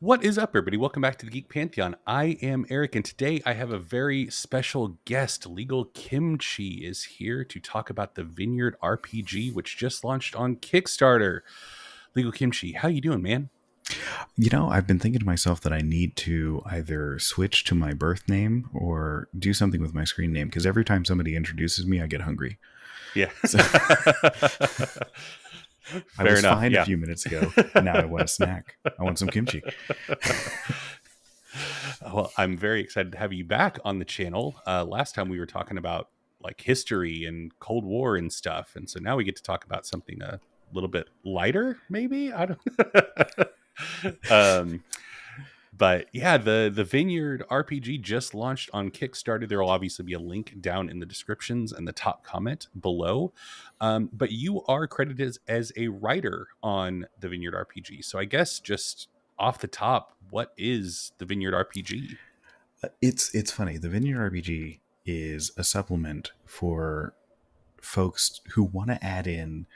What is up, everybody? Welcome back to the Geek Pantheon. I am Eric, and today I have a very special guest. Legal Kimchi is here to talk about the Vineyard RPG, which just launched on Kickstarter. Legal Kimchi, how you doing, man? You know, I've been thinking to myself that I need to either switch to my birth name or do something with my screen name, because every time somebody introduces me, I get hungry. Yeah. So, I Fair was enough. fine Yeah. a few minutes ago. And now I want a snack. I want some kimchi. Well, I'm very excited to have you back on the channel. Last time we were talking about like history and Cold War and stuff, and so now we get to talk about something a little bit lighter, maybe. I don't. But yeah, the Vineyard RPG just launched on Kickstarter. There will obviously be a link down in the descriptions and the top comment below. But you are credited as a writer on the Vineyard RPG. So I guess just off the top, what is the Vineyard RPG? It's funny. The Vineyard RPG is a supplement for folks who want to add in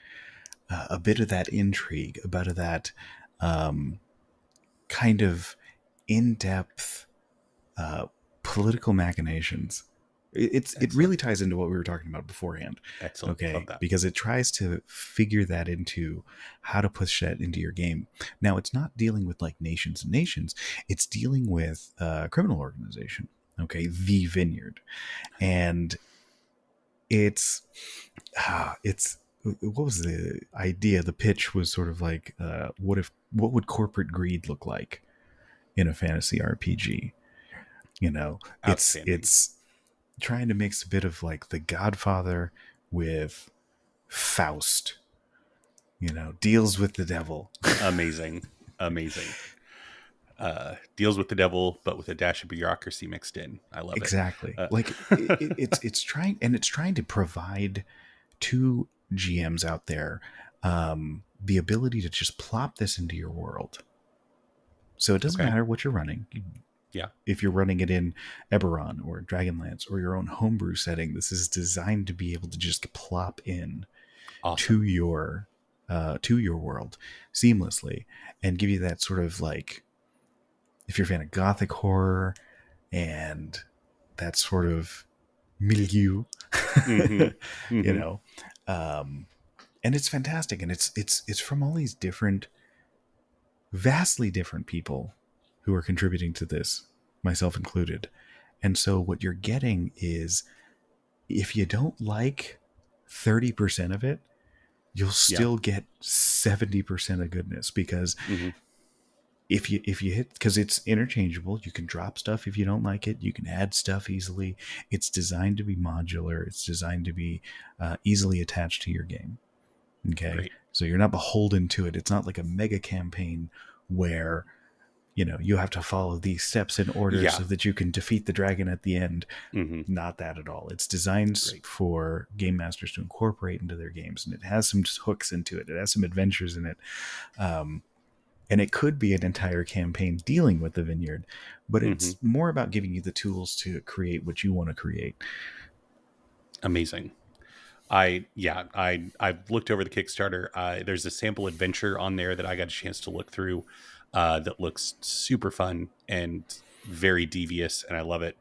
a bit of that intrigue, a bit of that kind of in-depth political machinations. It really ties into what we were talking about beforehand. Excellent. Okay, Love that. because it tries to figure that into how to push that into your game. Now, it's not dealing with like nations and nations. It's dealing with a criminal organization. Okay, the Vineyard, and it's what was the idea? The pitch was sort of like, what would corporate greed look like in a fantasy RPG? You know, it's trying to mix a bit of like The Godfather with Faust. You know, deals with the devil. Amazing. Deals with the devil, but with a dash of bureaucracy mixed in. I love it. Exactly. It's trying to provide to GMs out there the ability to just plop this into your world. So it doesn't matter what you're running. Yeah. If you're running it in Eberron or Dragonlance or your own homebrew setting, this is designed to be able to just plop in to your world seamlessly and give you that sort of like, if you're a fan of Gothic horror and that sort of milieu, you know, and it's fantastic, and it's from all these different, vastly different people who are contributing to this, myself included. And so what you're getting is, if you don't like 30% of it, you'll still get 70% of goodness, because if you hit, because it's interchangeable, you can drop stuff if you don't like it, you can add stuff easily. It's designed to be modular. It's designed to be easily attached to your game. Okay. Great. So you're not beholden to it. It's not like a mega campaign where, you know, you have to follow these steps in order so that you can defeat the dragon at the end. Not that at all. It's designed for game masters to incorporate into their games, and it has some hooks into it. It has some adventures in it. And it could be an entire campaign dealing with the Vineyard, but it's more about giving you the tools to create what you want to create. Amazing. I've looked over the Kickstarter. There's a sample adventure on there that I got a chance to look through that looks super fun and very devious, and I love it.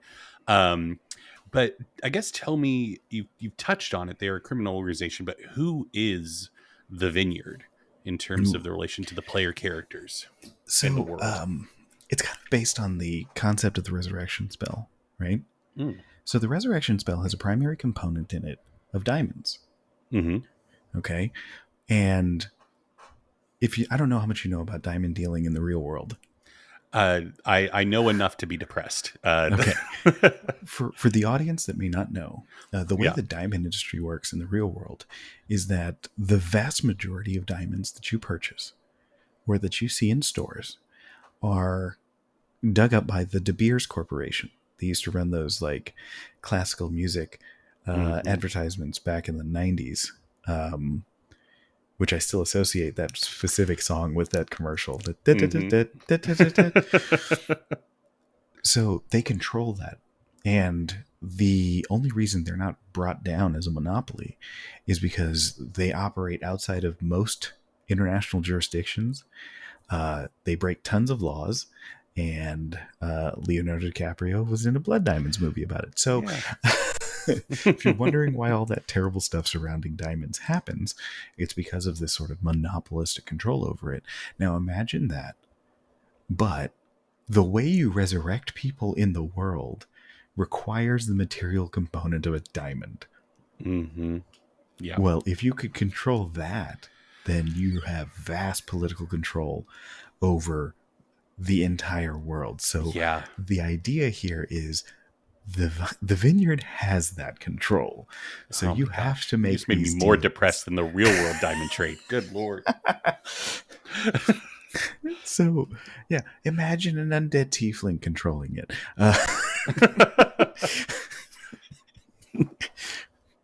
But I guess tell me, you've touched on it. They're a criminal organization, but who is the Vineyard in terms of the relation to the player characters in the world? It's kind of based on the concept of the resurrection spell, right? So the resurrection spell has a primary component in it of diamonds. Okay. And I don't know how much you know about diamond dealing in the real world. I know enough to be depressed. Okay. For the audience that may not know, the way the diamond industry works in the real world is that the vast majority of diamonds that you purchase or that you see in stores are dug up by the De Beers Corporation. They used to run those like classical music advertisements back in the 90s, which I still associate that specific song with that commercial. So they control that. And the only reason they're not brought down as a monopoly is because they operate outside of most international jurisdictions. They break tons of laws, and Leonardo DiCaprio was in a Blood Diamonds movie about it. So Yeah. if you're wondering why all that terrible stuff surrounding diamonds happens, it's because of this sort of monopolistic control over it. Now imagine that, but the way you resurrect people in the world requires the material component of a diamond. Mm-hmm. Yeah. Well, if you could control that, then you have vast political control over the entire world. So Yeah. the idea here is the vineyard has that control. So Oh you my have gosh. to You make just made me these more deals. depressed than the real world diamond trade. Good Lord. So yeah, imagine an undead tiefling controlling it.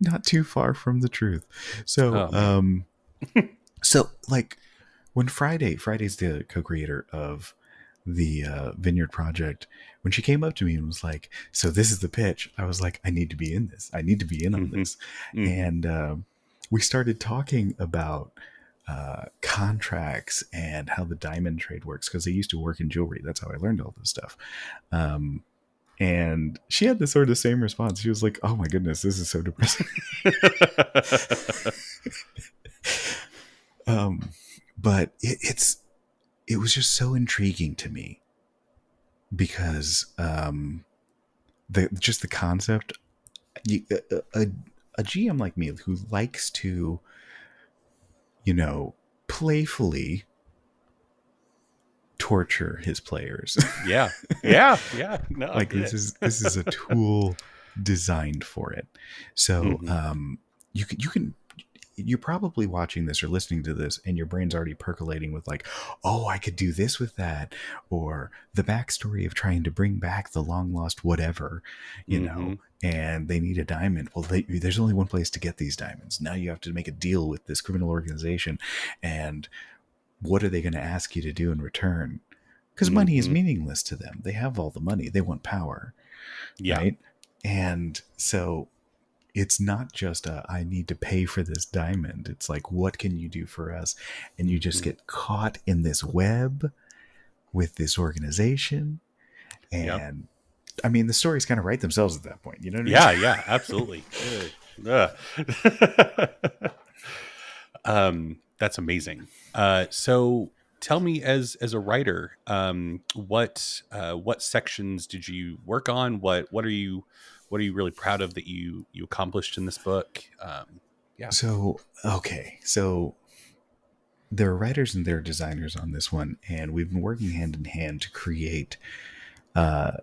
Not too far from the truth. So Oh man. so like when Friday's the co-creator of the Vineyard project, when she came up to me and was like, so this is the pitch, I was like, I need to be in this, I need to be in on Mm-hmm. this. Mm-hmm. And we started talking about contracts and how the diamond trade works, because I used to work in jewelry. That's how I learned all this stuff. And she had the sort of same response. She was like, oh my goodness, this is so depressing. But it was just so intriguing to me, because the concept, a GM like me who likes to, playfully torture his players. Yeah. Yeah. Yeah. No, I Like get this is a tool designed for it. So Mm-hmm. you can you're probably watching this or listening to this, and your brain's already percolating with like, oh, I could do this with that, or the backstory of trying to bring back the long lost whatever, Mm-hmm. and they need a diamond. Well, there's only one place to get these diamonds. Now you have to make a deal with this criminal organization, and what are they going to ask you to do in return? Because money is Mm-hmm. meaningless to them. They have all the money. They want power, Yeah. right? And so it's not just I need to pay for this diamond. It's like, what can you do for us? And you just Mm-hmm. get caught in this web with this organization. Yeah. And I mean, the stories kind of write themselves at that point. You know what I mean? Yeah. Yeah. Absolutely. Ugh. That's amazing. So tell me, as a writer, what sections did you work on? What are you really proud of that you accomplished in this book? Yeah. So, okay. So there are writers and there are designers on this one. And we've been working hand in hand to create our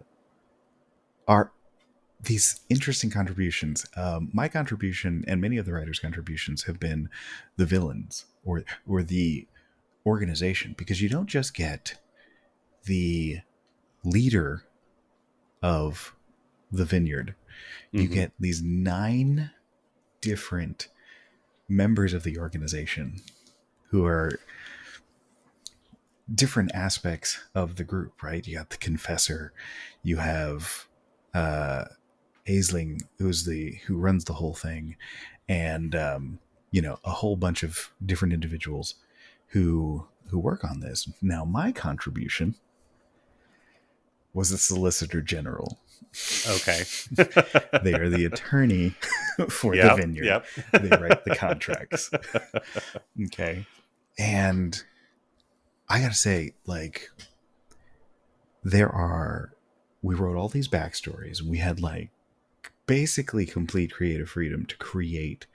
these interesting contributions. My contribution and many of the writers' contributions have been the villains, or the organization, because you don't just get the leader of the vineyard. You Mm-hmm. get these 9 different members of the organization who are different aspects of the group, right? You got the confessor, you have Aisling, who runs the whole thing, and a whole bunch of different individuals who work on this. Now, my contribution was the Solicitor General. Okay. They are the attorney for the Yep. vineyard. Yep. They write the contracts. Okay. And I gotta say, like, we wrote all these backstories. We had like basically complete creative freedom to create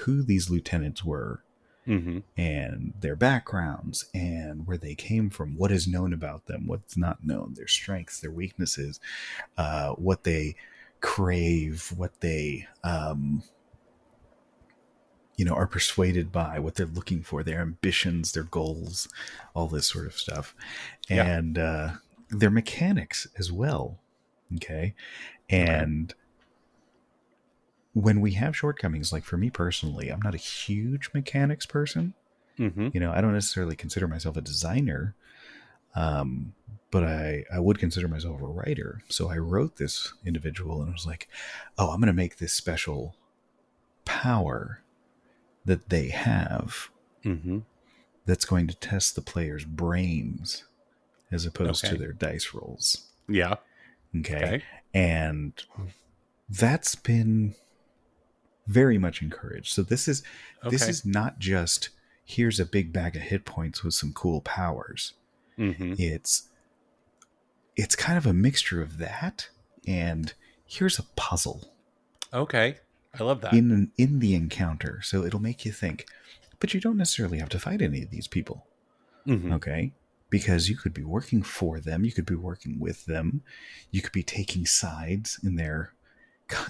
who these lieutenants were, Mm-hmm. and their backgrounds, and where they came from, what is known about them, what's not known, their strengths, their weaknesses, what they crave, what they are persuaded by, what they're looking for, their ambitions, their goals, all this sort of stuff, Yeah. and their mechanics as well. Okay. Okay. And when we have shortcomings, like for me personally, I'm not a huge mechanics person. Mm-hmm. I don't necessarily consider myself a designer, but I would consider myself a writer. So I wrote this individual and I was like, oh, I'm going to make this special power that they have. Mm-hmm. that's going to test the player's brains as opposed to Okay. their dice rolls. Yeah. Okay. Okay. And that's been very much encouraged. So this Okay. is not just here's a big bag of hit points with some cool powers. Mm-hmm. It's kind of a mixture of that and here's a puzzle Okay. I love that. in the encounter. So it'll make you think, but you don't necessarily have to fight any of these people. Mm-hmm. Okay? Because you could be working for them, you could be working with them, you could be taking sides in their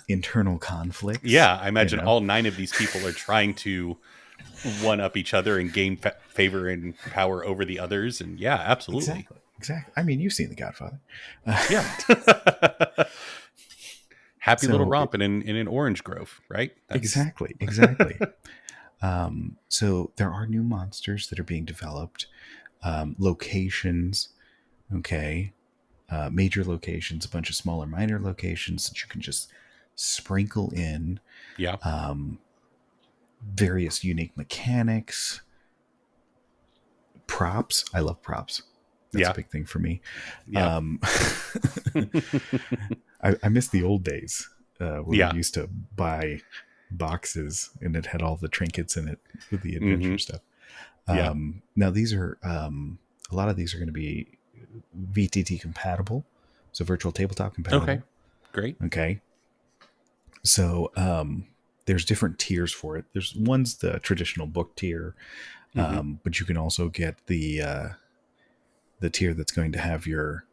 internal conflicts, Yeah, I you imagine know. all 9 of these people are trying to one up each other and gain favor and power over the others. And yeah, absolutely. Exactly. I mean, you've seen The Godfather. Yeah. Happy little So romp in an orange grove, right? That's exactly. So there are new monsters that are being developed, locations, okay, major locations, a bunch of smaller minor locations that you can just sprinkle in, yeah. various unique mechanics, props. I love props. That's a Yeah. big thing for me. Yeah. I miss the old days where we Yeah. used to buy boxes and it had all the trinkets in it with the Mm-hmm. adventure stuff. Yeah. Now these are a lot of these are going to be VTT compatible, so virtual tabletop Okay. compatible. Great. Okay, so there's different tiers for it. There's one's the traditional book tier, Mm-hmm. but you can also get the tier that's going to have your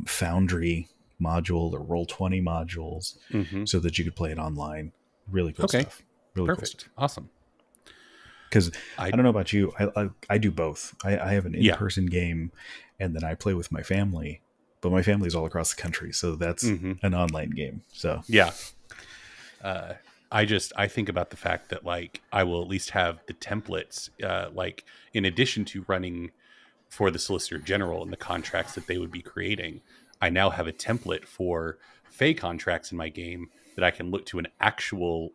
Foundry module or Roll20 modules, Mm-hmm. so that you could play it online. Really cool Okay. stuff. Really cool Perfect. stuff. Awesome. Because I I don't know about you, I do both. I have an yeah. in-person game, and then I play with my family, but my family's all across the country, so that's Mm-hmm. an online game. So Yeah. Uh, I think about the fact that like I will at least have the templates, like in addition to running for the Solicitor General and the contracts that they would be creating, I now have a template for Fey contracts in my game that I can look to an actual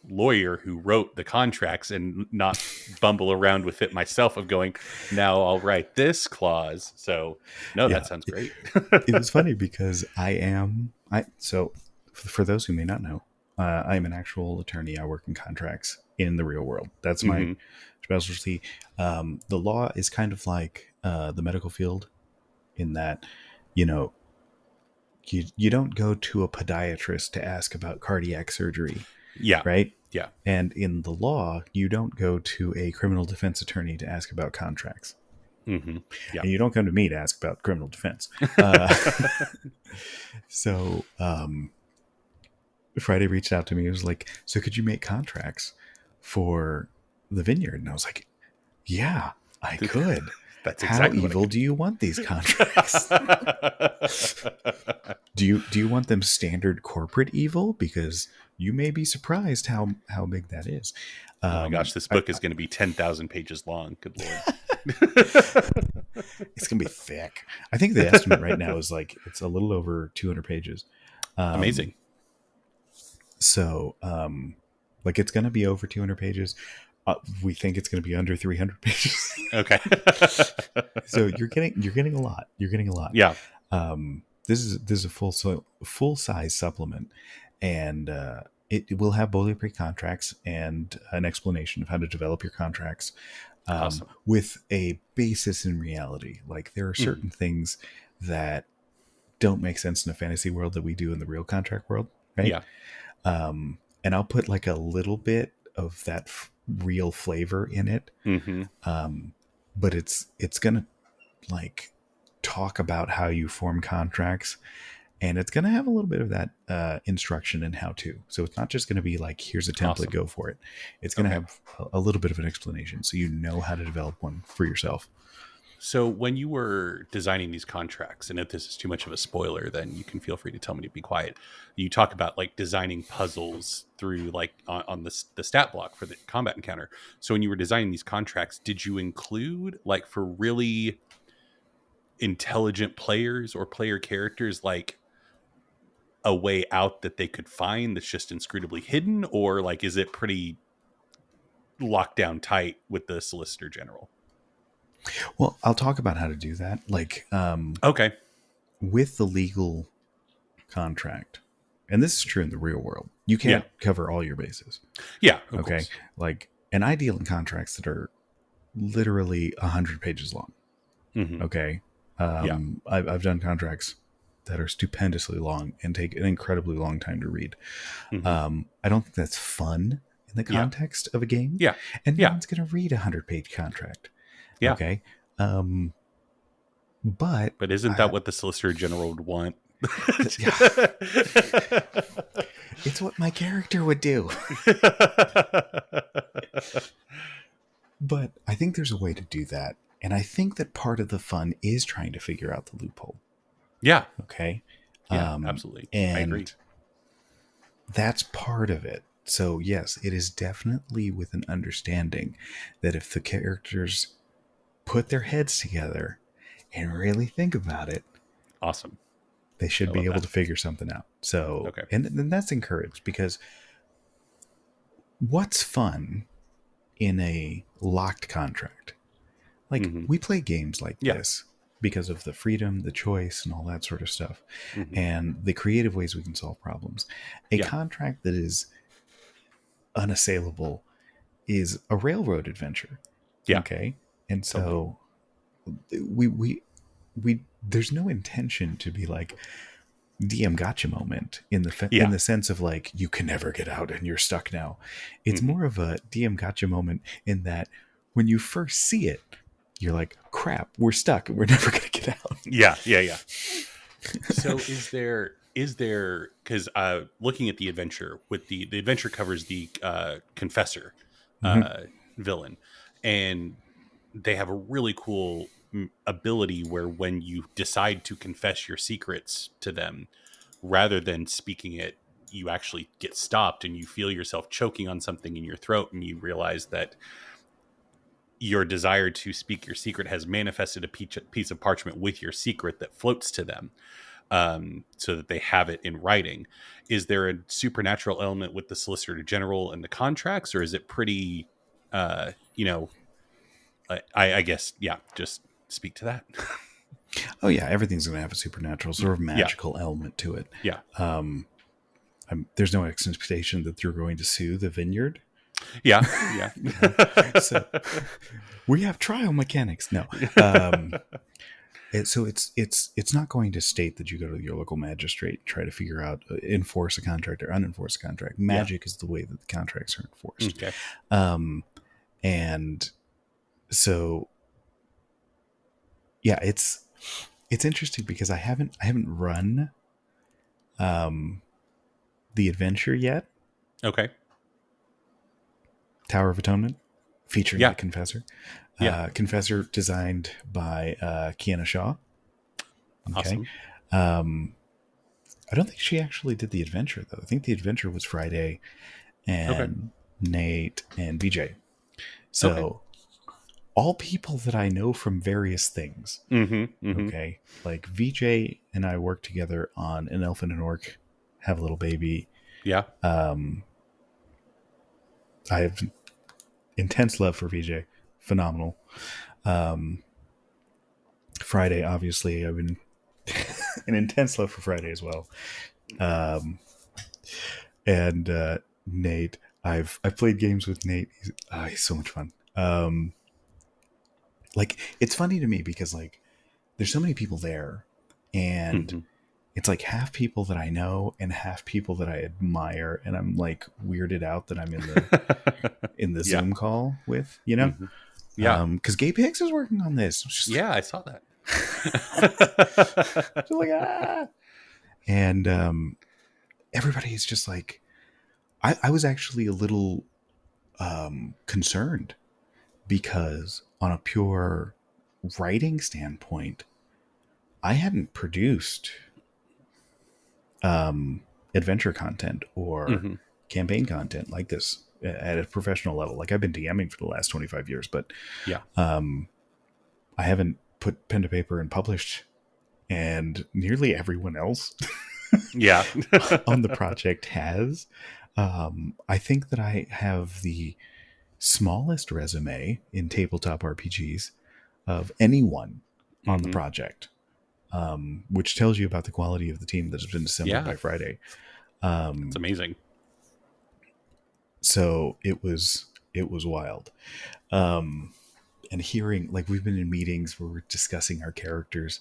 lawyer who wrote the contracts and not bumble around with it myself of going, now I'll write this clause. So no, that yeah, sounds great. it was funny because so for those who may not know, I am an actual attorney. I work in contracts in the real world. That's my Hmm. specialty. The law is kind of like the medical field in that, you know, you don't go to a podiatrist to ask about cardiac surgery, Yeah. right? Yeah. And in the law, you don't go to a criminal defense attorney to ask about contracts. Hmm. Yeah. And you don't come to me to ask about criminal defense. Uh, so Friday reached out to me. It was like, so could you make contracts for the Vineyard? And I was like, yeah, I could. That's How exactly what I evil could do you want these contracts? do you want them standard corporate evil? Because you may be surprised how big that is. Oh my gosh, this I, book is going to be 10,000 pages long. Good Lord. it's gonna be thick. I think the estimate right now is like it's a little over 200 pages. Amazing. So, like it's gonna be over 200 pages. We think it's gonna be under 300 pages. Okay. So you're getting a lot. You're getting a lot. Yeah. This is a full size supplement, and it will have boilerplate contracts and an explanation of how to develop your contracts. Awesome. With a basis in reality. Like there are certain things that don't make sense in a fantasy world that we do in the real contract world, right? Yeah. And I'll put like a little bit of that real flavor in it, Hmm. but it's gonna like talk about how you form contracts, and it's gonna have a little bit of that instruction and how to. So it's not just gonna be like here's a template, Awesome. go for it. It's gonna Okay. have a little bit of an explanation, so you know how to develop one for yourself. So when you were designing these contracts, and if this is too much of a spoiler, then you can feel free to tell me to be quiet. You talk about like designing puzzles through like on the stat block for the combat encounter. So when you were designing these contracts, did you include like for really intelligent players or player characters, like a way out that they could find that's just inscrutably hidden, or like is it pretty locked down tight with the Solicitor General. Well, I'll talk about how to do that. Like, Okay. with the legal contract, and this is true in the real world, you Yeah. can't cover all your bases. Yeah. Of Okay. course. Like, and I deal in contracts that are literally 100 pages long. Mhm. Okay. Yeah. I've done contracts that are stupendously long and take an incredibly long time to read. Mhm. I don't think that's fun in the Yeah. context of a game. Yeah. And no Yeah. one's going to read a 100-page contract. Yeah. Okay. But isn't that what the Solicitor General would want? it's what my character would do. But I think there's a way to do that. And I think that part of the fun is trying to figure out the loophole. Yeah. Okay. Yeah, absolutely. And I agree. that's part of it. So yes, it is definitely with an understanding that if the characters put their heads together and really think about it, Awesome. they should I be love able that. to figure something out. So, Okay. and that's encouraged, because what's fun in a locked contract? Like, Mhm. we play games like Yeah. this because of the freedom, the choice, and all that sort of stuff, Mhm. and the creative ways we can solve problems. A Yeah. contract that is unassailable is a railroad adventure. Yeah. Okay. And so we there's no intention to be like DM gotcha moment in the sense of like, you can never get out and you're stuck now. It's Mhm. more of a DM gotcha moment in that when you first see it, you're like, crap, we're stuck. We're never going to get out. Yeah. Yeah. Yeah. So is there, because looking at the adventure, with the adventure covers the confessor villain, and they have a really cool ability where when you decide to confess your secrets to them, rather than speaking it, you actually get stopped and you feel yourself choking on something in your throat, and you realize that your desire to speak your secret has manifested a piece of parchment with your secret that floats to them, so that they have it in writing. Is there a supernatural element with the Solicitor General and the contracts, or is it pretty, you know, I guess, yeah, just speak to that. Oh yeah, everything's going to have a supernatural sort of magical element to it. Yeah. There's no expectation that you're going to sue the Vineyard. Yeah. Yeah. So we have trial mechanics. No. So it's not going to state that you go to your local magistrate and try to figure out enforce a contract or unenforce a contract. Magic is the way that the contracts are enforced. Okay. And so yeah, it's interesting because I haven't run the adventure yet. Okay. Tower of Atonement, featuring the Confessor. Yeah. Confessor designed by Kiana Shaw. Okay. Awesome. I don't think she actually did the adventure, though. I think the adventure was Friday and Nate and VJ. So all people that I know from various things. Okay. Like VJ and I worked together on An Elf and an Orc Have a Little Baby. Yeah. I have intense love for VJ. Phenomenal. Friday, obviously, I've been an intense love for Friday as well. And Nate, I've played games with Nate. He's so much fun. Like, it's funny to me because like there's so many people there, and it's like half people that I know and half people that I admire, and I'm like weirded out that I'm in the Zoom call with, you know? Because Gabe Hicks is working on this. I saw that. Like, and everybody is just like, I was actually a little concerned because on a pure writing standpoint, I hadn't produced adventure content or campaign content like this at a professional level. Like, I've been DMing for the last 25 years, but I haven't put pen to paper and published, and nearly everyone else on the project has. I think that I have the smallest resume in tabletop RPGs of anyone on the project, which tells you about the quality of the team that has been assembled Yeah, by Friday. it's amazing. So it was wild. And hearing, like, we've been in meetings where we're discussing our characters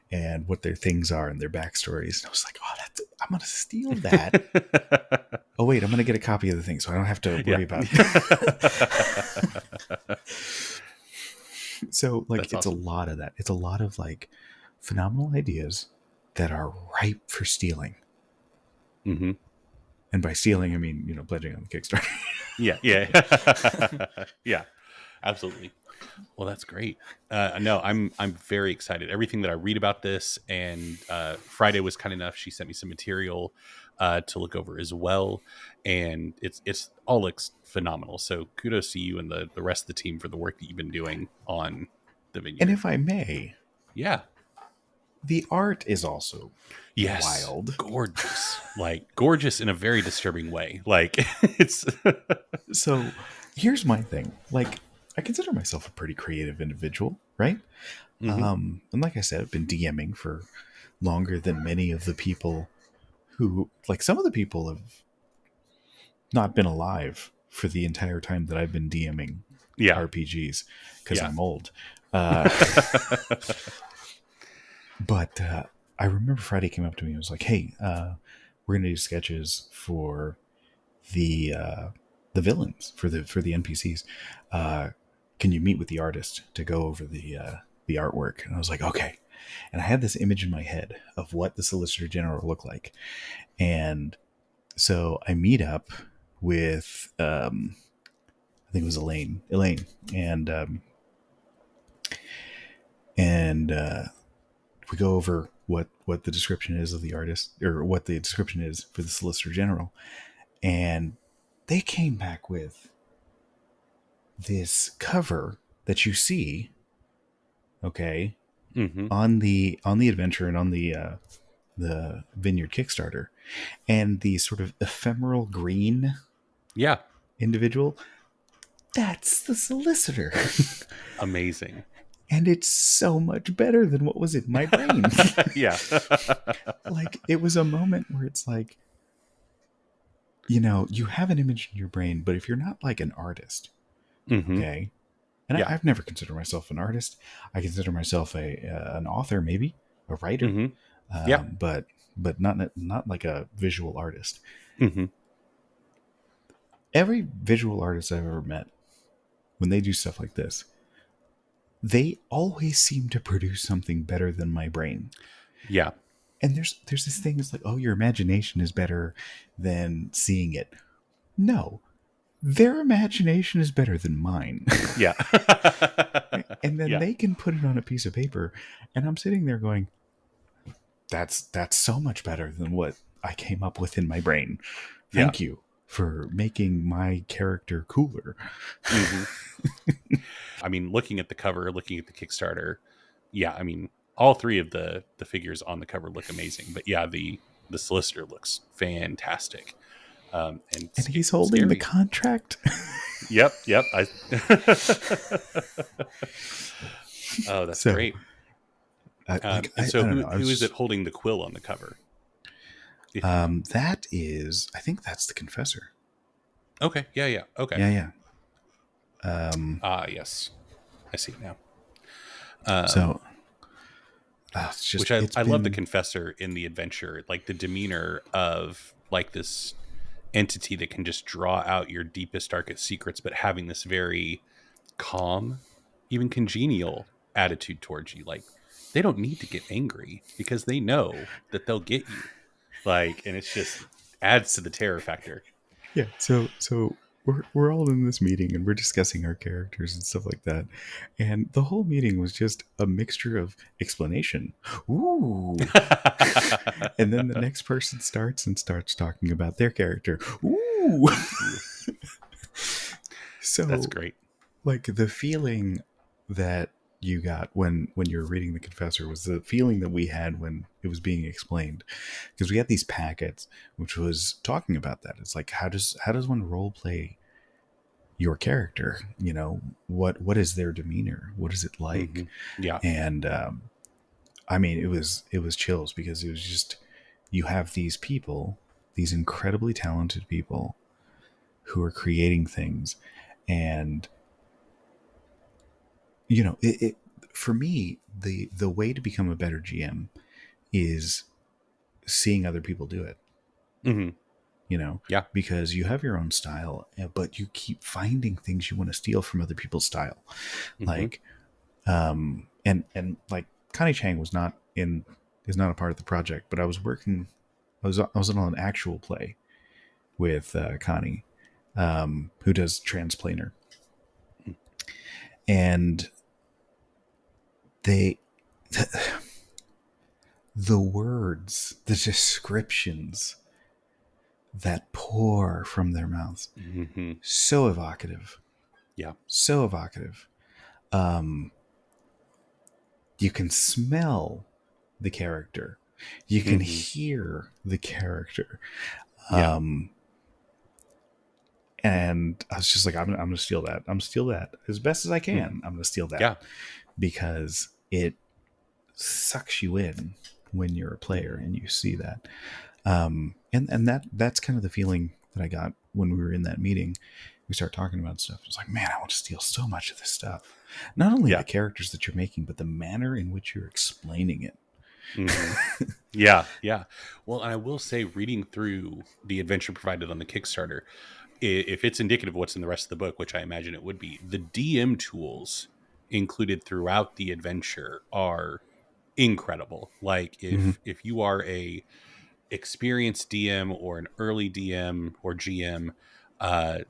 and what their things are and their backstories. And I was like, oh, I'm going to steal that. Oh, wait, I'm going to get a copy of the thing so I don't have to worry about it. So, like, That's it's awesome. a lot of that. It's a lot of, like, phenomenal ideas that are ripe for stealing. Mm-hmm. And by stealing, I mean, pledging on the Kickstarter. Yeah. Yeah, absolutely. Well, that's great. No, I'm very excited. Everything that I read about this, and Friday was kind enough. She sent me some material to look over as well, and it's all looks phenomenal. So kudos to you and the rest of the team for the work that you've been doing on the Vineyard. And if I may, yeah, the art is also yes, wild, gorgeous in a very disturbing way. Like it's so. Here's my thing. Like, I consider myself a pretty creative individual, right? mm-hmm. And like I said, I've been DMing for longer than many of the people who, like, some of the people have not been alive for the entire time that I've been DMing RPGs because I'm old. But I remember Friday came up to me and was like, "Hey, we're going to do sketches for the villains, for the NPCs. Can you meet with the artist to go over the artwork?" And I was like, "Okay." And I had this image in my head of what the Solicitor General looked like, and so I meet up with I think it was Elaine, and we go over what the description is of the artist, or what the description is for the Solicitor General, and they came back with this cover that you see, okay, mm-hmm. on the adventure and on the Vineyard Kickstarter, and the sort of ephemeral green individual, that's the Solicitor. Amazing. And it's so much better than what was in my brain. Yeah. Like, it was a moment where it's like, you have an image in your brain, but if you're not like an artist, okay, and I've never considered myself an artist. I consider myself an author, maybe a writer, but not like a visual artist. Mm-hmm. Every visual artist I've ever met, when they do stuff like this, they always seem to produce something better than my brain. Yeah. And there's this thing that's like, oh, your imagination is better than seeing it. No, their imagination is better than mine. Yeah. And then they can put it on a piece of paper, and I'm sitting there going, that's so much better than what I came up with in my brain. Thank you for making my character cooler. Mm-hmm. I mean, looking at the cover, looking at the Kickstarter, I mean, all three of the figures on the cover look amazing. But the Solicitor looks fantastic. And he's holding the contract. Yep. Oh, that's great. Who is it holding the quill on the cover? That is, I think that's the Confessor. Okay. Yeah. Okay. Yeah. Yes, I see it now. It's just, which I love the Confessor in the adventure, like the demeanor of like this entity that can just draw out your deepest, darkest secrets, but having this very calm, even congenial attitude towards you. Like, they don't need to get angry because they know that they'll get you. Like, and it's just adds to the terror factor. Yeah. So we're all in this meeting and we're discussing our characters and stuff like that. And the whole meeting was just a mixture of explanation. Ooh. And then the next person starts talking about their character. Ooh. So that's great. Like, the feeling that you got when you were reading the Confessor was the feeling that we had when it was being explained, because we had these packets which was talking about that. It's like, how does one role play your character. What is their demeanor? What is it Hmm. like? Yeah. And I mean, it was chills, because it was just, you have these people, these incredibly talented people who are creating things, and for me, the way to become a better GM is seeing other people do it. Hmm. you know, Yeah. because you have your own style, but you keep finding things you want to steal from other people's style. Hmm. Like, and like Connie Chang is not a part of the project, but I was on an actual play with Connie, who does Transplaner, and they, the words, the descriptions that pour from their mouths, Hmm. so evocative, Yeah. so evocative. Um, you can smell the character, you can Hmm. hear the character. Yeah. Um, and I was just like, I'm gonna steal that. I'm gonna steal that as best as I Hmm. can. I'm gonna steal that Yeah. because it sucks you in when you're a player Hmm. and you see that. And that's kind of the feeling that I got when we were in that meeting. We start talking about stuff. It's like, man, I want to steal so much of this stuff. Not only the Yeah. characters that you're making, but the manner in which you're explaining it. Hmm. Yeah. Yeah. Well, and I will say, reading through the adventure provided on the Kickstarter, if it's indicative of what's in the rest of the book, which I imagine it would be, the DM tools included throughout the adventure are incredible. Like, Mm-hmm. if you are a experienced DM or an early DM or GM,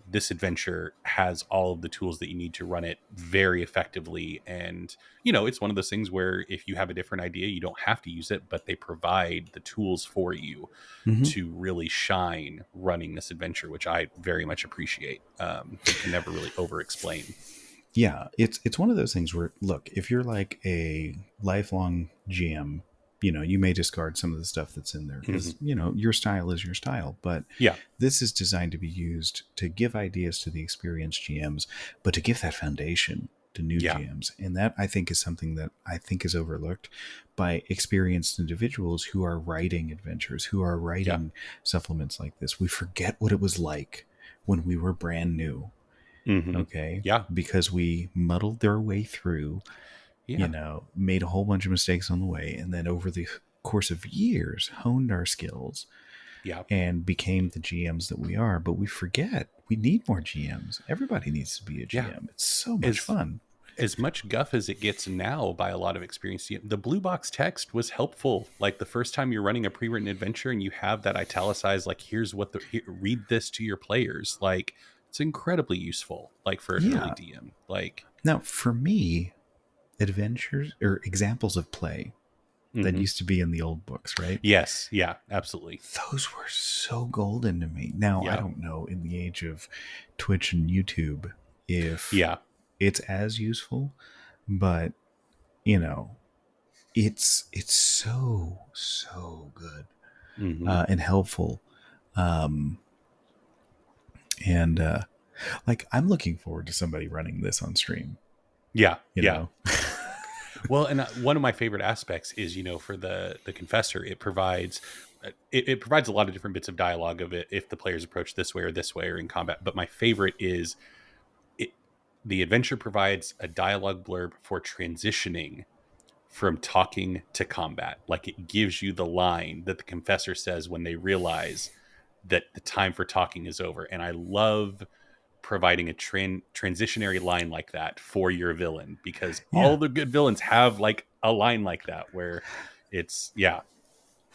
this adventure has all of the tools that you need to run it very effectively. And, it's one of those things where if you have a different idea, you don't have to use it, but they provide the tools for you Mm-hmm. to really shine running this adventure, which I very much appreciate. You can never really over explain. Yeah, it's one of those things where, look, if you're like a lifelong GM, you may discard some of the stuff that's in there Hmm. because your style is your style. But Yeah. this is designed to be used to give ideas to the experienced GMs, but to give that foundation to new Yeah. GMs, and that, I think, is something that I think is overlooked by experienced individuals who are writing adventures, who are Yeah. writing supplements like this. We forget what it was like when we were brand new. Hmm. Okay, Yeah. because we muddled their way through, Yeah. made a whole bunch of mistakes on the way, and then over the course of years honed our skills Yeah. and became the GMs that we are. But we forget we need more GMs. Everybody needs to be a Yeah. GM. It's so much As fun. as much guff as it gets now by a lot of experienced the blue box text was helpful. Like, the first time you're running a pre-written adventure and you have that italicized, like, here's what read this to your players, like, it's incredibly useful, like, for an early Yeah. DM. Like, Now, for me, adventures or examples of play that hmm. used to be in the old books, right? Yes, yeah, absolutely. Those were so golden to me. Now, I Yeah. don't know, in the age of Twitch and YouTube, if Yeah. it's as useful, but you know, it's so good, Hmm. and helpful. Um, and like, I'm looking forward to somebody running this on stream. Yeah. You Yeah. know, Well, and one of my favorite aspects is, for the confessor, it provides it provides a lot of different bits of dialogue of it if the players approach this way or in combat. But my favorite is it the adventure provides a dialogue blurb for transitioning from talking to combat. Like, it gives you the line that the confessor says when they realize that the time for talking is over. And I love providing a transitionary line like that for your villain, because yeah, all the good villains have like a line like that where it's yeah.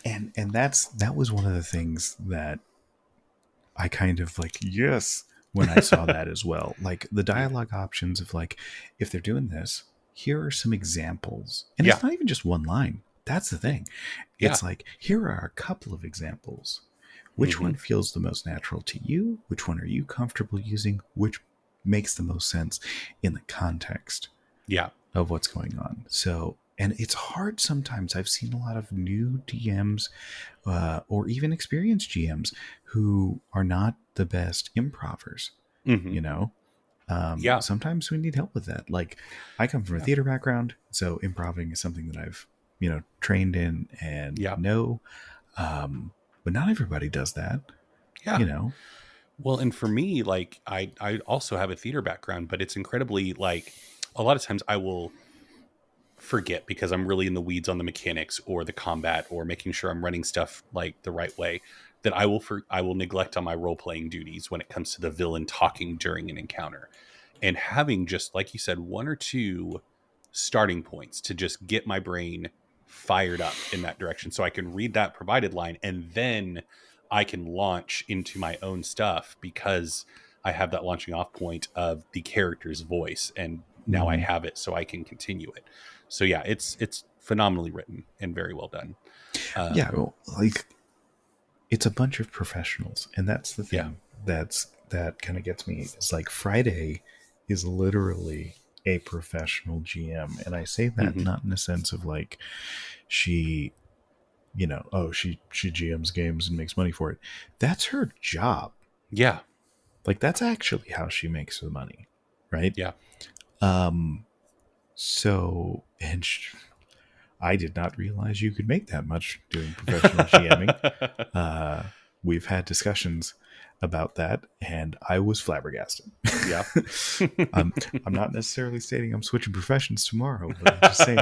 and that was one of the things that I kind of like, yes, when I saw that as well. Like, the Yeah. dialogue options of, like, if they're doing this, here are some examples. And Yeah. it's not even just one line. That's the thing. Yeah. It's like, here are a couple of examples. Which Hmm. one feels the most natural to you? Which one are you comfortable using? Which makes the most sense in the context Yeah. of what's going on? So, and it's hard sometimes. I've seen a lot of new DMs, or even experienced GMs, who are not the best improvers, Hmm. you know? Yeah. Sometimes we need help with that. Like, I come from a Yeah. theater background, so improving is something that I've, trained in and Yeah. know. But not everybody does that, Yeah. you know. Well, and for me, like I also have a theater background, but it's incredibly like a lot of times I will forget because I'm really in the weeds on the mechanics or the combat or making sure I'm running stuff like the right way, that I will neglect on my role playing duties when it comes to the villain talking during an encounter. And having just like you said, one or two starting points to just get my brain fired up in that direction so I can read that provided line and then I can launch into my own stuff because I have that launching off point of the character's voice, and now I Mhm. have it so I can continue it. So yeah, it's phenomenally written and very well done. Yeah, Um, well, like, it's a bunch of professionals, and that's the yeah. thing that kind of gets me. Is like, Friday is literally a professional GM, and I say that Hmm. not in a sense of like, she, she GMs games and makes money for it. That's her job. Yeah. Like, that's actually how she makes the money, right? Yeah. Um. So, I did not realize you could make that much doing professional GMing. Uh, we've had discussions about that, and I was flabbergasted. Yeah. I'm not necessarily stating I'm switching professions tomorrow, but I'm just saying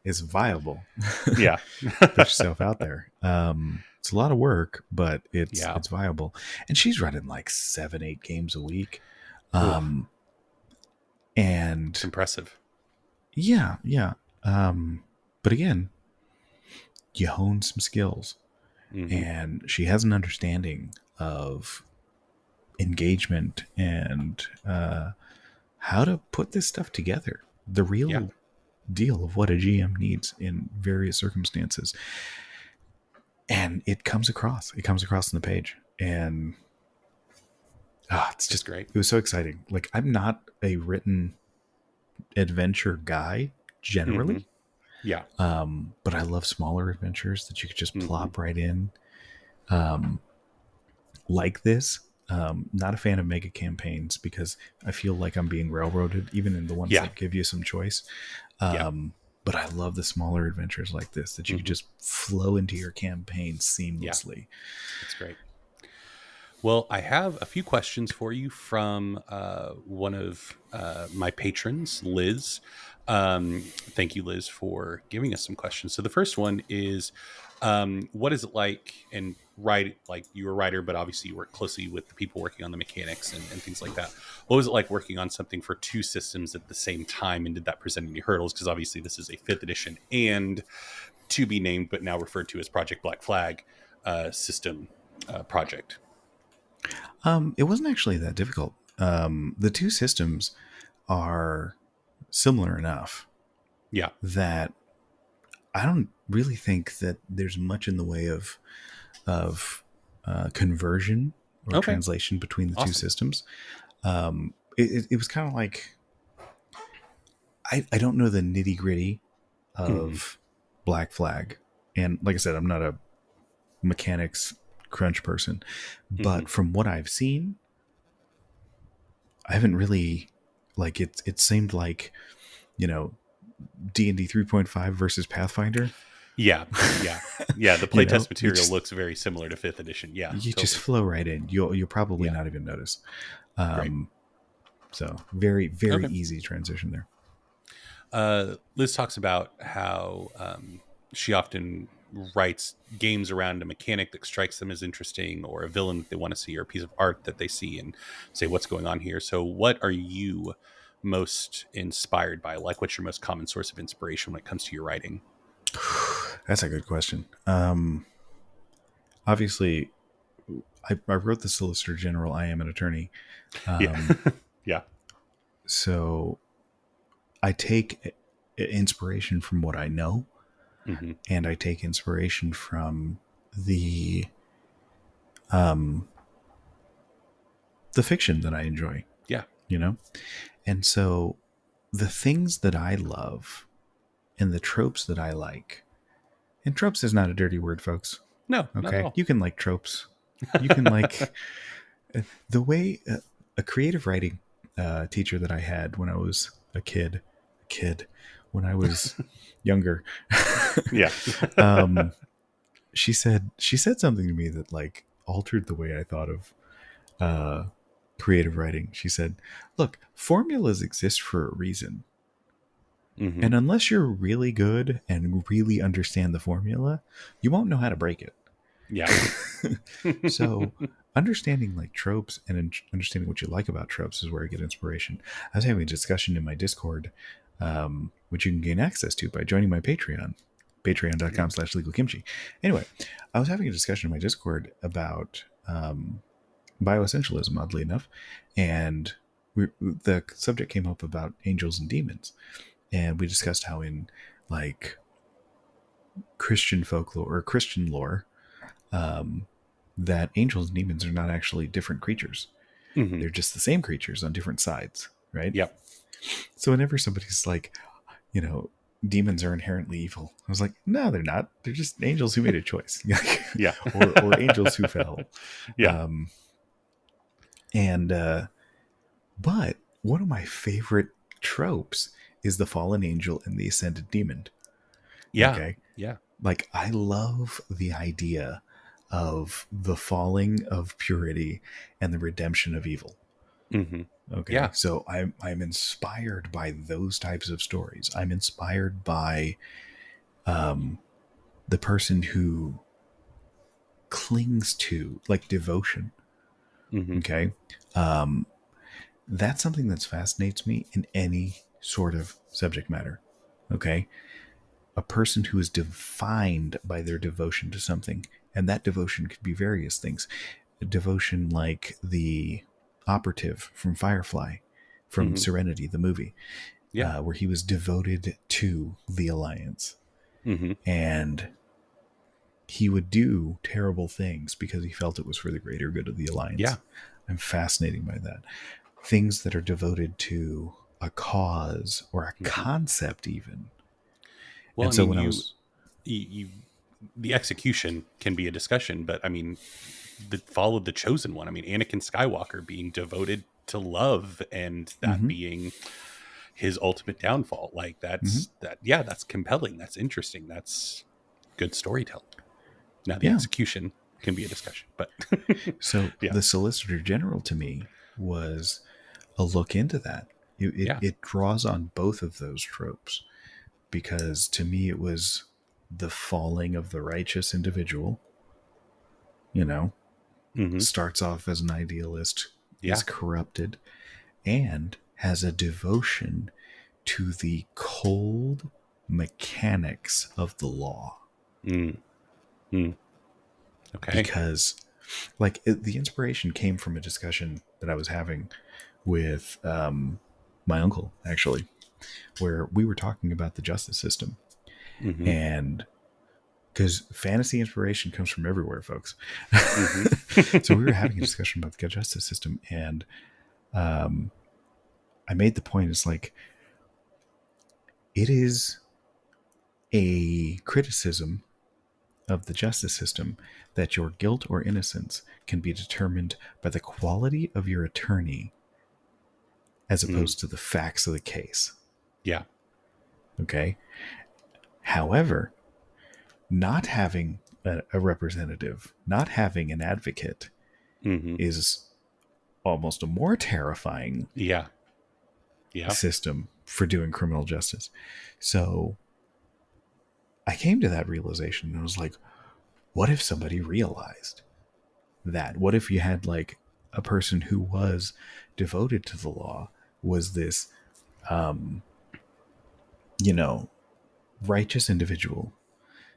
it's viable. Yeah. Put yourself out there. It's a lot of work, but Yeah. it's viable. And she's running like 7-8 games a week. Ooh, Um, it's and impressive. yeah, yeah. But again, you hone some skills, Hmm. and she has an understanding of engagement and how to put this stuff together. The Yeah. real deal of what a GM needs in various circumstances. And it comes across. It comes across on the page. And It's great. it was so exciting. Like, I'm not a written adventure guy Hmm. generally. Yeah. But I love smaller adventures that you could just Hmm. plop right in. Um, like this. Not a fan of mega campaigns because I feel like I'm being railroaded, even in the ones Yeah. that give you some choice. Yeah. But I love the smaller adventures like this that you could Hmm. just flow into your campaign Yeah. seamlessly. It's great. Well, I have a few questions for you from one of my patrons, Liz. Thank you, Liz, for giving us some questions. So the first one is, what is it like? And like you're a writer, but obviously you work closely with the people working on the mechanics and things like that. What was it like working on something for two systems at the same time? And did that present any hurdles? Because obviously this is a fifth edition and to be named, but now referred to as Project Black Flag system project. It wasn't actually that difficult. The two systems are similar enough Yeah. that I don't really think that there's much in the way of conversion or Okay. translation between the two Awesome. systems. It was kind of like, I don't know the nitty gritty Hmm. of Black Flag, and like I said, I'm not a mechanics crunch person, Hmm. but from what I've seen, I haven't really, like, it seemed like, you know D&D 3.5 versus Pathfinder. Yeah. Yeah. Yeah. The you know playtest you material just looks very similar to fifth edition. Yeah, you just totally. flow right in. You'll probably Yeah. not even notice. Great. um so very, very Okay. easy transition there. Liz talks about how she often writes games around a mechanic that strikes them as interesting or a villain that they want to see or a piece of art that they see and say, what's going on here? So what are you most inspired by? Like, what's your most common source of inspiration when it comes to your writing? That's a good question. Obviously, I wrote the Solicitor General. I am an attorney. Yeah. um Yeah. so I take inspiration from what I know, Hmm. and I take inspiration from the um the fiction that I enjoy, Yeah. you know? And so the things that I love and the tropes that I like, and tropes is not a dirty word, folks. No, not at Okay. all. You can like tropes. You can like the way a creative writing teacher that I had when I was a kid, when I was younger. Yeah. She said something to me that like altered the way I thought of uh, creative writing. She said, "Look, formulas exist for a reason, Hmm. and unless you're really good and really understand the formula, you won't know how to break it." Yeah. So understanding like tropes and understanding what you like about tropes is where I get inspiration. I was having a discussion in my Discord, which you can gain access to by joining my Patreon, patreon.com/legalkimchi. Anyway, I was having a discussion in my Discord about bioessentialism, oddly enough, and the subject came up about angels and demons, and we discussed how in like Christian folklore or Christian lore, um, that angels and demons are not actually different creatures. Hmm. They're just the same creatures on different sides, right? Yep. So whenever somebody's like, you know, demons are inherently evil, I was like, no, they're not. They're just angels who made a choice, Yeah. or angels who fell. Yeah. Um, and but one of my favorite tropes is the fallen angel and the ascended demon. Yeah. Okay, Yeah. like I love the idea of the falling of purity and the redemption of evil. Hmm. Okay, Yeah. so I'm inspired by those types of stories. I'm inspired by um, the person who clings to like devotion. Hmm. Okay, um, that's something that fascinates me in any sort of subject matter. Okay, a person who is defined by their devotion to something, and that devotion could be various things. Devotion like the operative from Firefly, from Hmm. Serenity, the movie, Yeah. where he was devoted to the Alliance. Hmm. And he would do terrible things because he felt it was for the greater good of the Yeah. Alliance. I'm fascinated by that. Things that are devoted to a cause or a Hmm. concept, even. Well, And I so mean, when I was, you, the execution can be a discussion, but I mean, followed the chosen one. I mean, Anakin Skywalker being devoted to love and that mm-hmm, being his ultimate downfall. Like mm-hmm, yeah, that's compelling. That's interesting. That's good storytelling. Now the yeah. execution can be a discussion, but So yeah, the Solicitor General to me was a look into that. yeah. It draws on both of those tropes because to me it was the falling of the righteous individual, you know, Hmm. starts off as an idealist, is Yeah. corrupted, and has a devotion to the cold mechanics of the law. Mm. Mm. Okay. Because, like, the inspiration came from a discussion that I was having with my uncle, actually, where we were talking about the justice system. Hmm. And because fantasy inspiration comes from everywhere, folks. Hmm. So we were having a discussion about the justice system, and um, I made the point, it's like, it is a criticism of the justice system that your guilt or innocence can be determined by the quality of your attorney as Mm. opposed to the facts of the case. Yeah. Okay. However, not having a representative, not having an advocate Hmm. is almost a more terrifying Yeah. Yeah. system for doing criminal justice. So I came to that realization and I was like, what if somebody realized that? What if you had like a person who was devoted to the law, was this, um, you know, righteous individual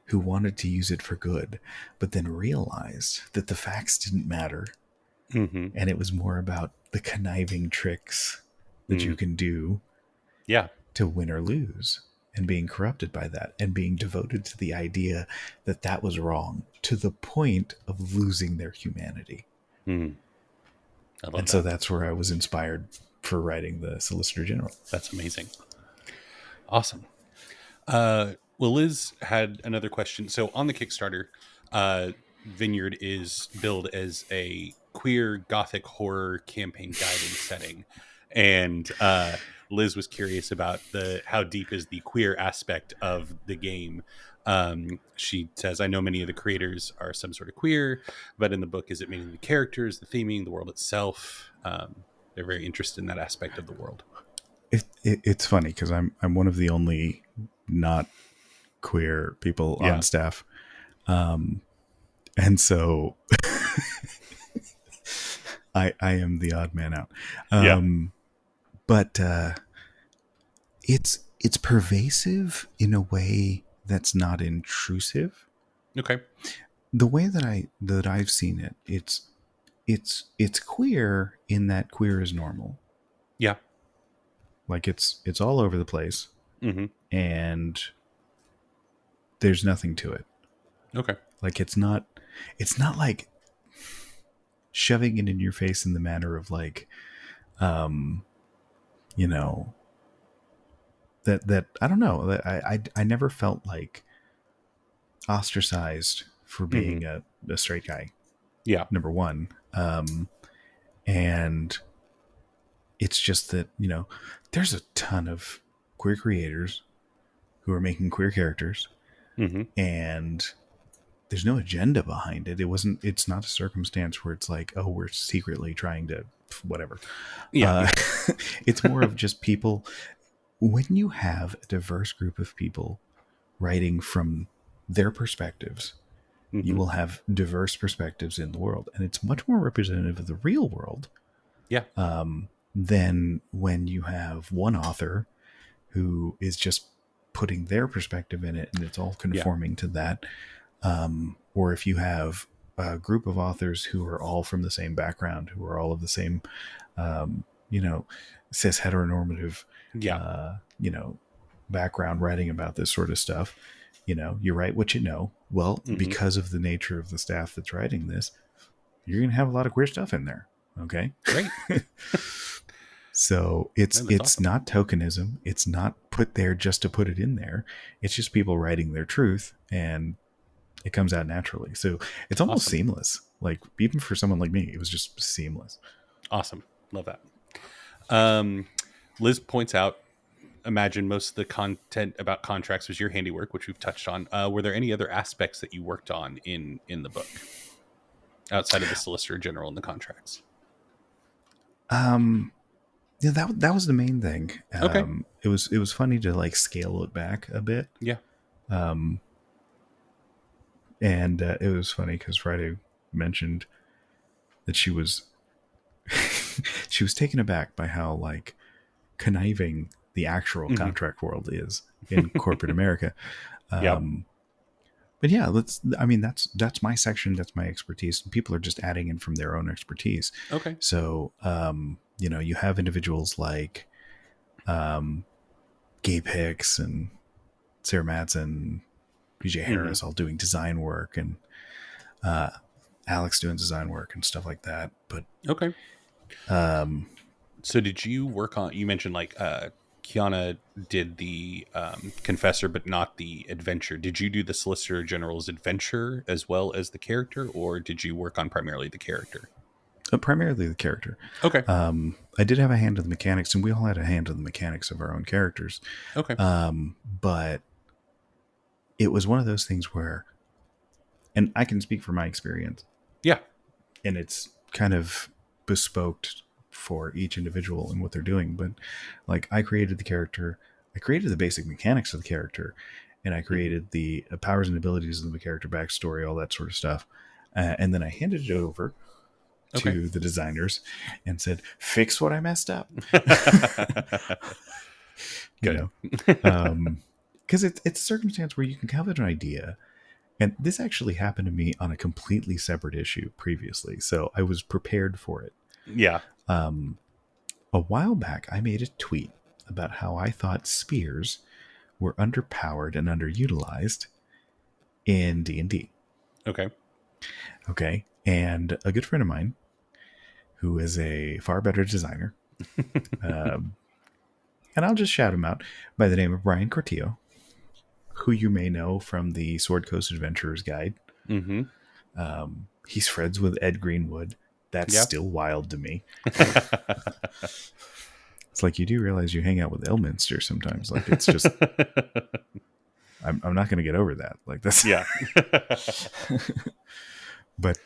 who wanted to use it for good, but then realized that the facts didn't matter Hmm. and it was more about the conniving tricks that you Mm. can do Yeah. to win or lose, and being corrupted by that and being devoted to the idea that that was wrong to the point of losing their humanity. Mm. I love And so that. that's where I was inspired for writing the Solicitor General. That's amazing. Awesome. Well, Liz had another question. So on the Kickstarter, Vineyard is billed as a queer Gothic horror campaign guiding setting, and Liz was curious about how deep is the queer aspect of the game. She says, I know many of the creators are some sort of queer, but in the book, is it mainly the characters, the theming, the world itself? They're very interested in that aspect of the world. It's funny because I'm one of the only not queer people on staff, and so I am the odd man out. But it's pervasive in a way that's not intrusive. Okay. The way that I've seen it, it's queer in that queer is normal. Yeah. Like it's all over the place, and there's nothing to it. Okay. Like it's not like shoving it in your face in the manner of like, you know, that I don't know, that I never felt like ostracized for being a straight guy. Yeah. Number one. And it's just that, you know, there's a ton of queer creators who are making queer characters, and there's no agenda behind it. It's not a circumstance where it's like, oh, we're secretly trying to whatever. Yeah. It's more of just people. When you have a diverse group of people writing from their perspectives, you will have diverse perspectives in the world, and it's much more representative of the real world. Yeah. Than when you have one author who is just putting their perspective in it and it's all conforming to that. Or if you have a group of authors who are all from the same background, who are all of the same, you know, cis heteronormative, you know, background writing about this sort of stuff, you know, you write what you know. Well, because of the nature of the staff that's writing this, you're going to have a lot of queer stuff in there. Okay. Great. So it's awesome. Not tokenism. It's not put there just to put it in there. It's just people writing their truth, and it comes out naturally. So it's almost seamless. Like even for someone like me, it was just seamless. Awesome. Love that. Liz points out, imagine most of the content about contracts was your handiwork, which we've touched on. Were there any other aspects that you worked on in the book outside of the Solicitor General and the contracts? Yeah, that was the main thing. Okay. It was funny to like scale it back a bit. Yeah. And it was funny because Friday mentioned that she was she was taken aback by how like conniving the actual contract world is in corporate America. But yeah, that's my section. That's my expertise. And people are just adding in from their own expertise. Okay. So, you know, you have individuals like Gabe Hicks and Sarah Madsen, BJ Harris all doing design work, and Alex doing design work and stuff like that. But okay. So did you work on, you mentioned like Kiana did the Confessor, but not the Adventure. Did you do the Solicitor General's Adventure as well as the character, or did you work on primarily the character? Primarily the character. Okay. I did have a hand in the mechanics, and we all had a hand in the mechanics of our own characters. Okay. But it was one of those things where, and I can speak for my experience. Yeah. And it's kind of bespoke for each individual and what they're doing. But like I created the character, I created the basic mechanics of the character, and I created the powers and abilities of the character backstory, all that sort of stuff. And then I handed it over to the designers and said, fix what I messed up. You know, because it's a circumstance where you can come up with an idea. And this actually happened to me on a completely separate issue previously. So I was prepared for it. Yeah. A while back, I made a tweet about how I thought spears were underpowered and underutilized in D&D. Okay. Okay. And a good friend of mine, who is a far better designer, and I'll just shout him out by the name of Brian Cortillo, who you may know from the Sword Coast Adventurer's Guide. He's friends with Ed Greenwood. That's Yeah. still wild to me. It's like, you do realize you hang out with Elminster sometimes. Like, it's just, I'm not going to get over that. Like, that's, Yeah. but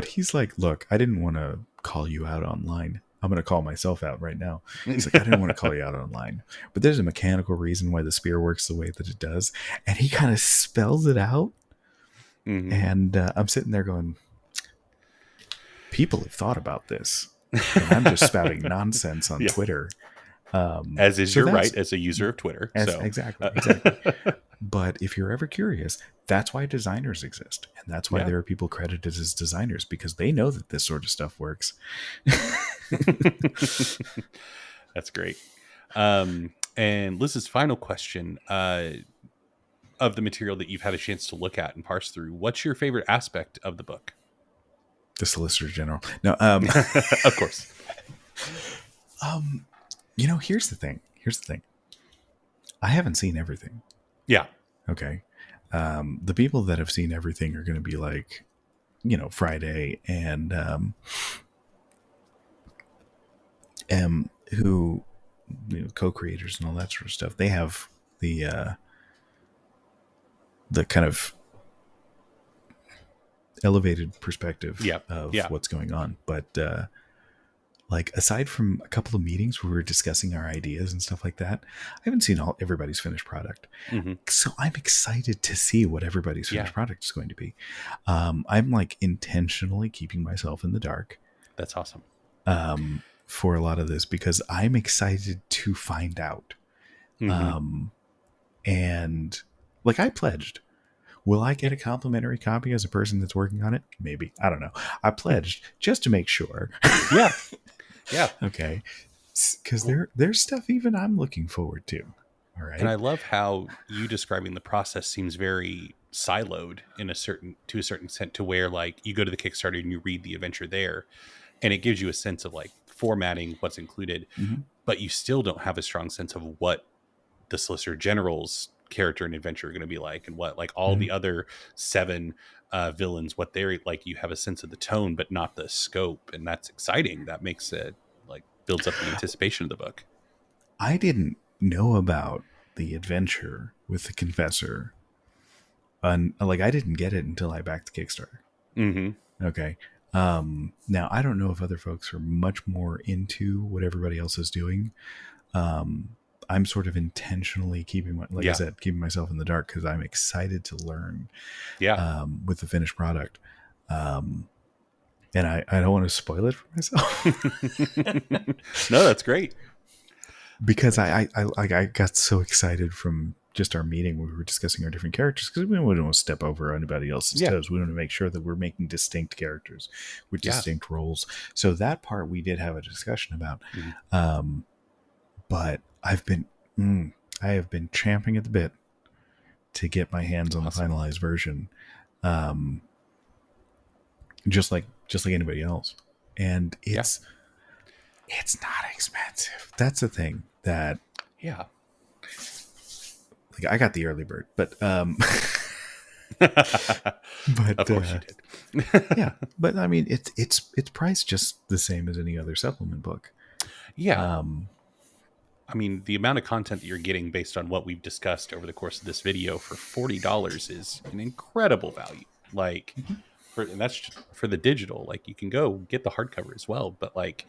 he's like, look, I didn't want to call you out online. I'm going to call myself out right now. He's like, I didn't want to call you out online, but there's a mechanical reason why the spear works the way that it does. And he kind of spells it out. Mm-hmm. And I'm sitting there going, people have thought about this. And I'm just spouting nonsense on Twitter. As is your right as a user of Twitter. Exactly. But if you're ever curious, that's why designers exist. And that's why there are people credited as designers, because they know that this sort of stuff works. That's great. And Liz's final question, of the material that you've had a chance to look at and parse through, what's your favorite aspect of the book? The Solicitor General. No, of course. Here's the thing. I haven't seen everything. Yeah. Okay. The people that have seen everything are going to be like, Friday and who, co-creators and all that sort of stuff. They have the kind of elevated perspective of what's going on. But like, aside from a couple of meetings where we were discussing our ideas and stuff like that, I haven't seen everybody's finished product. Mm-hmm. So I'm excited to see what everybody's finished product is going to be. I'm like intentionally keeping myself in the dark. That's awesome. For a lot of this, because I'm excited to find out. Mm-hmm. And like, I pledged. Will I get a complimentary copy as a person that's working on it? Maybe. I don't know. I pledged just to make sure. Yeah. Yeah. Okay. Because there's stuff even I'm looking forward to. All right. And I love how you describing the process seems very siloed to a certain extent, to where like you go to the Kickstarter and you read the adventure there, and it gives you a sense of like formatting what's included, mm-hmm. but you still don't have a strong sense of what the Solicitor General's character and adventure are going to be like, and what like all mm-hmm. the other 7 villains, what they're like. You have a sense of the tone but not the scope, and that's exciting. That makes it like builds up the anticipation of the book. I didn't know about the adventure with the Confessor, like I didn't get it until I backed the Kickstarter. Mm-hmm. Okay. Now I don't know if other folks are much more into what everybody else is doing. I'm sort of intentionally keeping myself in the dark, because I'm excited to learn with the finished product. And I don't want to spoil it for myself. No, that's great. Because I got so excited from just our meeting where we were discussing our different characters, because we don't want to step over anybody else's toes. We want to make sure that we're making distinct characters with distinct roles. So that part we did have a discussion about. Mm-hmm. But I have been champing at the bit to get my hands on the finalized version, just like anybody else. And it's not expensive. That's the thing that like, I got the early bird, but of course you did. Yeah, but I mean it's priced just the same as any other supplement book. Yeah. I mean, the amount of content that you're getting based on what we've discussed over the course of this video for $40 is an incredible value. Like, and that's just for the digital. Like, you can go get the hardcover as well, but like,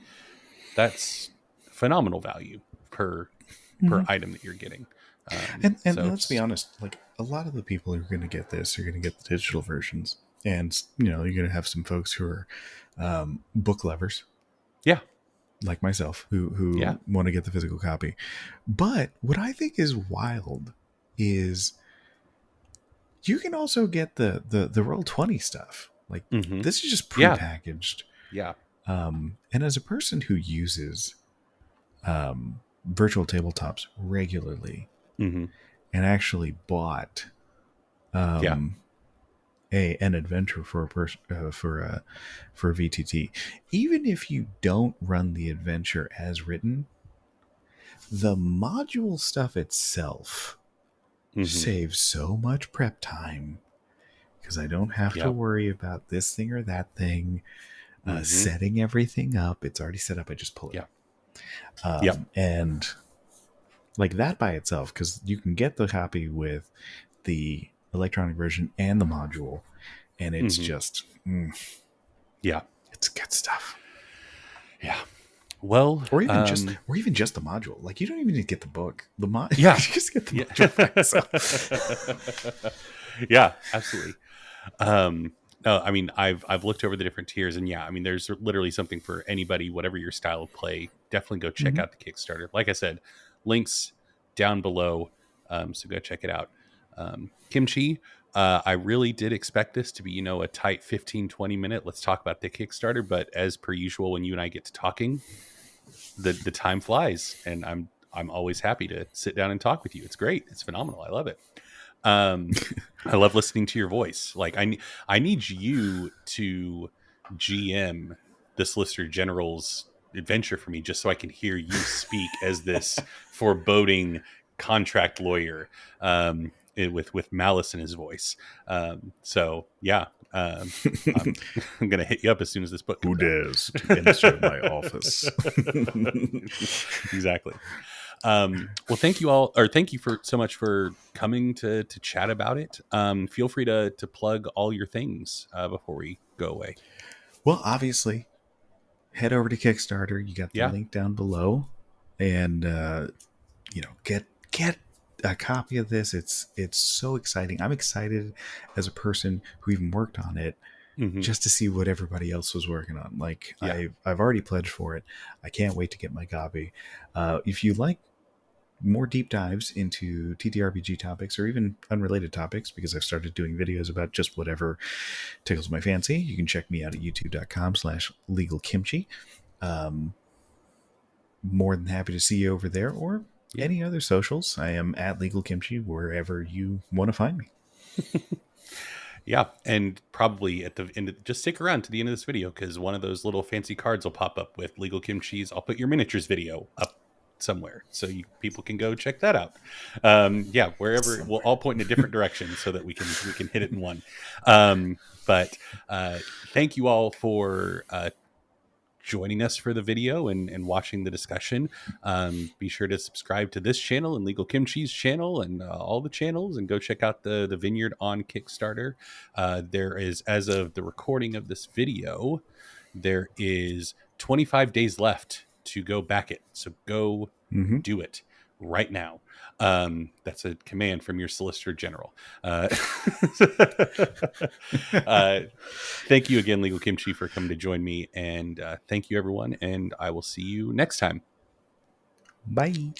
that's phenomenal value per item that you're getting. And let's be honest, like, a lot of the people who are going to get this are going to get the digital versions, and you're going to have some folks who are book lovers. Yeah. Like myself, who want to get the physical copy. But what I think is wild is you can also get the Roll20 stuff. Like, this is just prepackaged. Yeah. And as a person who uses virtual tabletops regularly, and actually bought an adventure for a person for a VTT, even if you don't run the adventure as written, the module stuff itself saves so much prep time, because I don't have to Yep. worry about this thing or that thing, Mm-hmm. setting everything up. It's already set up. I just pull it Yeah. up. Yep. And like that by itself, because you can get the copy with the electronic version and the module, and it's Mm-hmm. just, Yeah. it's good stuff. Yeah. Well, Or even just the module. Like you don't even need to get the book. yeah. You just get the Yeah. module by itself. Yeah, absolutely. No, I mean, I've looked over the different tiers, and yeah, I mean, there's literally something for anybody, whatever your style of play. Definitely go check Mm-hmm. out the Kickstarter. Like I said, links down below, so go check it out. Kimchi, I really did expect this to be, you know, a tight 15-20 minute. Let's talk about the Kickstarter, but as per usual, when you and I get to talking, the time flies, and I'm always happy to sit down and talk with you. It's great. It's phenomenal. I love it. Um, I love listening to your voice. Like I need you to GM the Solicitor General's adventure for me, just so I can hear you speak as this foreboding contract lawyer, with malice in his voice. So yeah, I'm I'm gonna hit you up as soon as this book Who comes out. dares to enter my office? Exactly. Well, thank you all, or thank you for so much for coming to chat about it. Feel free to plug all your things before we go away. Well, obviously, head over to Kickstarter. You got the Yeah. link down below, and get a copy of this. It's so exciting. I'm excited as a person who even worked on it, Mm-hmm. just to see what everybody else was working on. Like Yeah. I've already pledged for it. I can't wait to get my copy. If you like more deep dives into TTRPG topics or even unrelated topics, because I've started doing videos about just whatever tickles my fancy, you can check me out at youtube.com/legalkimchi. More than happy to see you over there, or Yeah. any other socials. I am at Legal Kimchi wherever you want to find me. Yeah, and probably at the end, just stick around to the end of this video, because one of those little fancy cards will pop up with Legal Kimchi's I'll put your miniatures video up somewhere, so people can go check that out. Yeah, wherever, we'll all point in a different direction so that we can hit it in one. But thank you all for joining us for the video and watching the discussion. Be sure to subscribe to this channel and Legal Kimchi's channel and all the channels, and go check out the Vineyard on Kickstarter. There is, as of the recording of this video, there is 25 days left to go back it. So go do it right now. That's a command from your Solicitor General. Thank you again, Legal Kimchi, for coming to join me, and thank you, everyone, and I will see you next time. Bye.